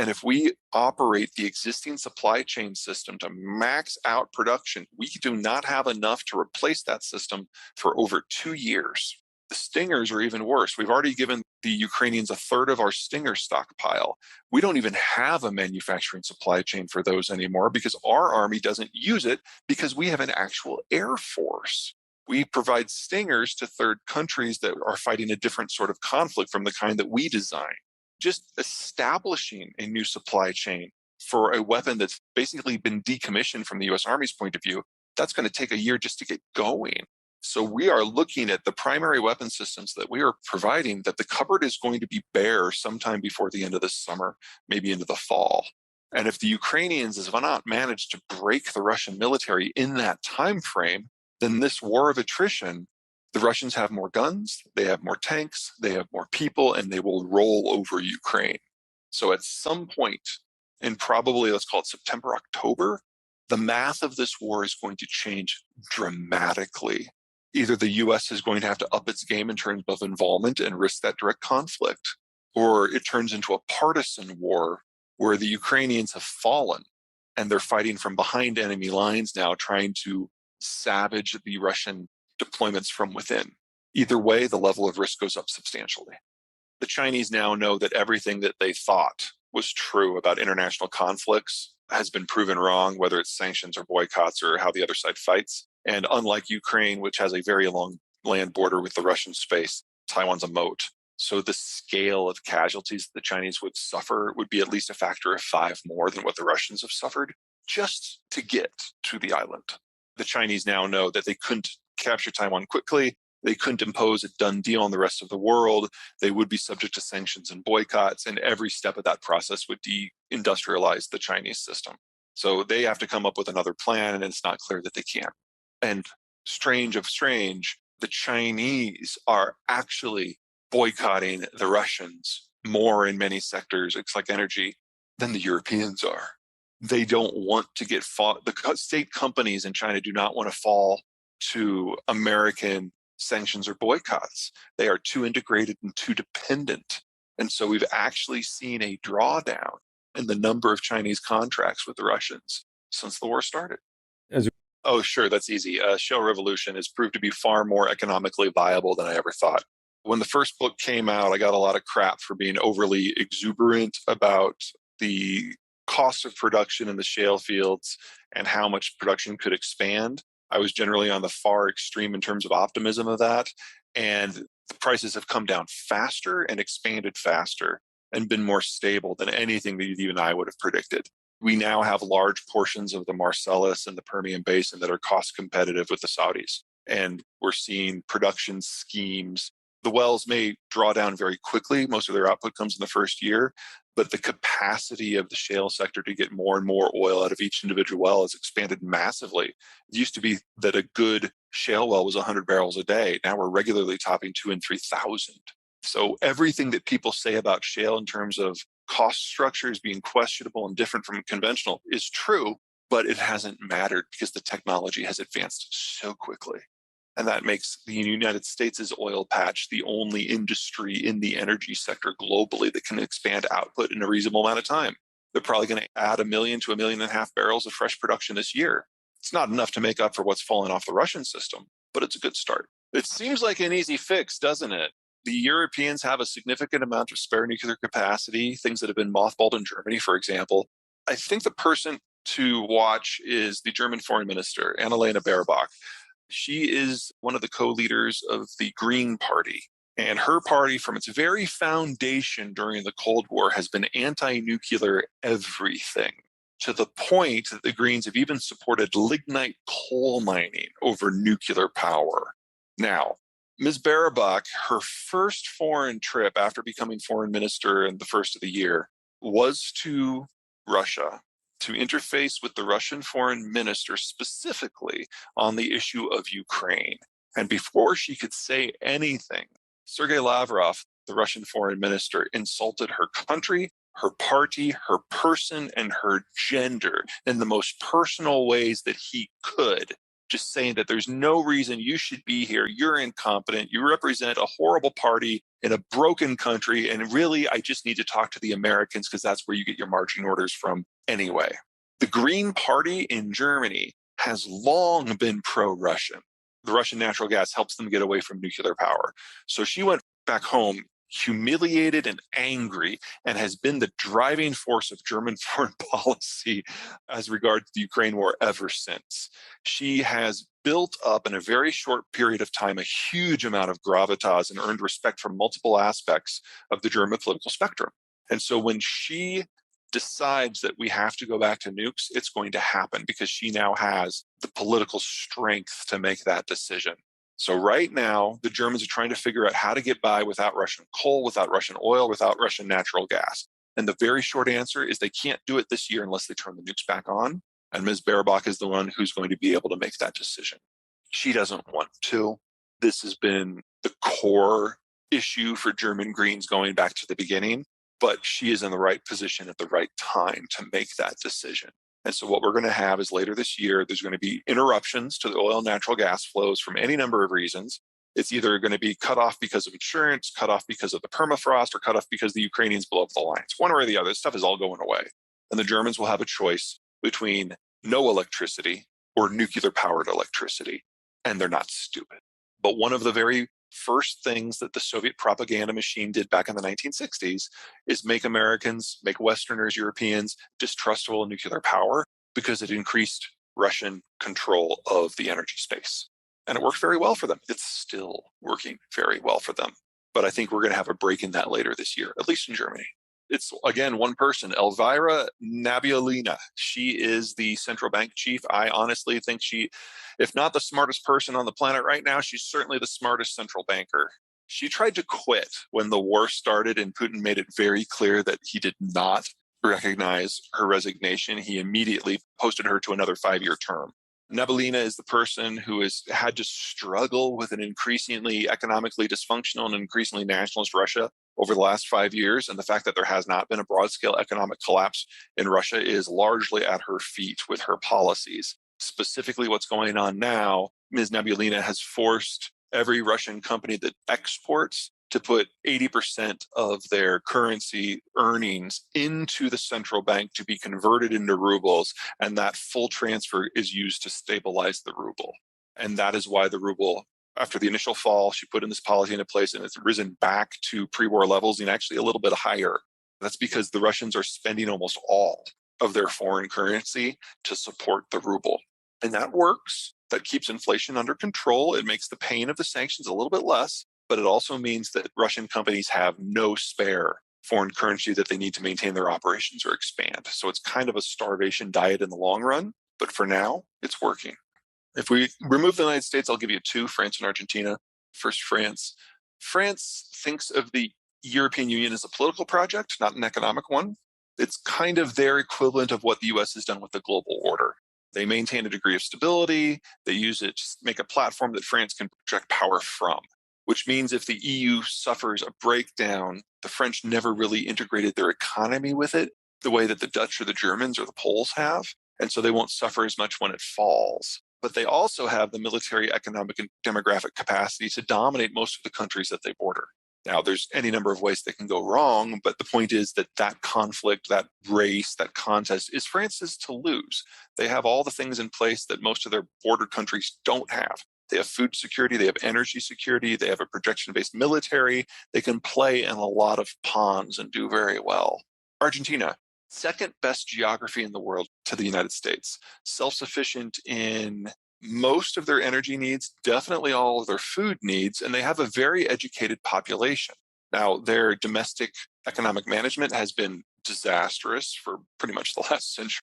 And if we operate the existing supply chain system to max out production, we do not have enough to replace that system for over 2 years. The Stingers are even worse. We've already given the Ukrainians a third of our Stinger stockpile. We don't even have a manufacturing supply chain for those anymore because our army doesn't use it because we have an actual air force. We provide Stingers to third countries that are fighting a different sort of conflict from the kind that we design. Just establishing a new supply chain for a weapon that's basically been decommissioned from the US Army's point of view, that's going to take a year just to get going. So we are looking at the primary weapon systems that we are providing, that the cupboard is going to be bare sometime before the end of this summer, maybe into the fall. And if the Ukrainians have not managed to break the Russian military in that time frame, then this war of attrition, the Russians have more guns, they have more tanks, they have more people, and they will roll over Ukraine. So at some point in probably, let's call it September, October, the math of this war is going to change dramatically. Either the US is going to have to up its game in terms of involvement and risk that direct conflict, or it turns into a partisan war where the Ukrainians have fallen and they're fighting from behind enemy lines now, trying to savage the Russian deployments from within. Either way, the level of risk goes up substantially. The Chinese now know that everything that they thought was true about international conflicts has been proven wrong, whether it's sanctions or boycotts or how the other side fights. And unlike Ukraine, which has a very long land border with the Russian space, Taiwan's a moat. So the scale of casualties the Chinese would suffer would be at least a factor of 5 more than what the Russians have suffered just to get to the island. The Chinese now know that they couldn't capture Taiwan quickly. They couldn't impose a done deal on the rest of the world. They would be subject to sanctions and boycotts, and every step of that process would deindustrialize the Chinese system. So they have to come up with another plan, and it's not clear that they can. And strange of strange, the Chinese are actually boycotting the Russians more in many sectors, it's like energy, than the Europeans are. They don't want to get fought. The state companies in China do not want to fall to American sanctions or boycotts. They are too integrated and too dependent. And so we've actually seen a drawdown in the number of Chinese contracts with the Russians since the war started. Oh, sure, that's easy. Shale revolution has proved to be far more economically viable than I ever thought. When the first book came out, I got a lot of crap for being overly exuberant about the cost of production in the shale fields and how much production could expand. I was generally on the far extreme in terms of optimism of that. And the prices have come down faster and expanded faster and been more stable than anything that even I would have predicted. We now have large portions of the Marcellus and the Permian Basin that are cost competitive with the Saudis. And we're seeing production schemes. The wells may draw down very quickly. Most of their output comes in the first year, but the capacity of the shale sector to get more and more oil out of each individual well has expanded massively. It used to be that a good shale well was 100 barrels a day. Now we're regularly topping 2,000 and 3,000. So everything that people say about shale in terms of cost structures being questionable and different from conventional is true, but it hasn't mattered because the technology has advanced so quickly. And that makes the United States' oil patch the only industry in the energy sector globally that can expand output in a reasonable amount of time. They're probably going to add 1 million to 1.5 million barrels of fresh production this year. It's not enough to make up for what's fallen off the Russian system, but it's a good start. It seems like an easy fix, doesn't it? The Europeans have a significant amount of spare nuclear capacity, things that have been mothballed in Germany, for example. I think the person to watch is the German foreign minister, Annalena Baerbock. She is one of the co-leaders of the Green Party. And her party, from its very foundation during the Cold War, has been anti-nuclear everything, to the point that the Greens have even supported lignite coal mining over nuclear power. Now, Ms. Baerbock, her first foreign trip after becoming foreign minister in the first of the year was to Russia to interface with the Russian foreign minister specifically on the issue of Ukraine. And before she could say anything, Sergei Lavrov, the Russian foreign minister, insulted her country, her party, her person, and her gender in the most personal ways that he could just saying that there's no reason you should be here. You're incompetent. You represent a horrible party in a broken country. And really, I just need to talk to the Americans because that's where you get your marching orders from anyway. The Green Party in Germany has long been pro-Russian. The Russian natural gas helps them get away from nuclear power. So she went back home humiliated and angry, and has been the driving force of German foreign policy as regards the Ukraine war ever since. She has built up in a very short period of time a huge amount of gravitas and earned respect from multiple aspects of the German political spectrum. And so when she decides that we have to go back to nukes, it's going to happen because she now has the political strength to make that decision. So right now, the Germans are trying to figure out how to get by without Russian coal, without Russian oil, without Russian natural gas. And the very short answer is they can't do it this year unless they turn the nukes back on. And Ms. Baerbock is the one who's going to be able to make that decision. She doesn't want to. This has been the core issue for German Greens going back to the beginning, but she is in the right position at the right time to make that decision. And so what we're going to have is later this year, there's going to be interruptions to the oil and natural gas flows from any number of reasons. It's either going to be cut off because of insurance, cut off because of the permafrost, or cut off because the Ukrainians blow up the lines. One way or the other, this stuff is all going away. And the Germans will have a choice between no electricity or nuclear-powered electricity. And they're not stupid. But one of the very first things that the Soviet propaganda machine did back in the 1960s is make Americans, make Westerners, Europeans distrustful of nuclear power because it increased Russian control of the energy space. And it worked very well for them. It's still working very well for them. But I think we're going to have a break in that later this year, at least in Germany. It's, again, one person, Elvira Nabiullina. She is the central bank chief. I honestly think she, if not the smartest person on the planet right now, she's certainly the smartest central banker. She tried to quit when the war started, and Putin made it very clear that he did not recognize her resignation. He immediately posted her to another 5-year term. Nabiullina is the person who has had to struggle with an increasingly economically dysfunctional and increasingly nationalist Russia over the last 5 years. And the fact that there has not been a broad-scale economic collapse in Russia is largely at her feet with her policies. Specifically, what's going on now, Ms. Nabiullina has forced every Russian company that exports to put 80% of their currency earnings into the central bank to be converted into rubles, and that full transfer is used to stabilize the ruble. And that is why the ruble, after the initial fall, she put in this policy into place, and it's risen back to pre-war levels and actually a little bit higher. That's because the Russians are spending almost all of their foreign currency to support the ruble. And that works. That keeps inflation under control. It makes the pain of the sanctions a little bit less, but it also means that Russian companies have no spare foreign currency that they need to maintain their operations or expand. So it's kind of a starvation diet in the long run, but for now, it's working. If we remove the United States, I'll give you two, France and Argentina. First, France. France thinks of the European Union as a political project, not an economic one. It's kind of their equivalent of what the US has done with the global order. They maintain a degree of stability. They use it to make a platform that France can project power from, which means if the EU suffers a breakdown, the French never really integrated their economy with it the way that the Dutch or the Germans or the Poles have. And so they won't suffer as much when it falls. But they also have the military, economic, and demographic capacity to dominate most of the countries that they border. Now, there's any number of ways that can go wrong, but the point is that that conflict, that race, that contest is France's to lose. They have all the things in place that most of their border countries don't have. They have food security, they have energy security, they have a projection-based military. They can play in a lot of ponds and do very well. Argentina, second best geography in the world to the United States. Self-sufficient in most of their energy needs, definitely all of their food needs, and they have a very educated population. Now, their domestic economic management has been disastrous for pretty much the last century.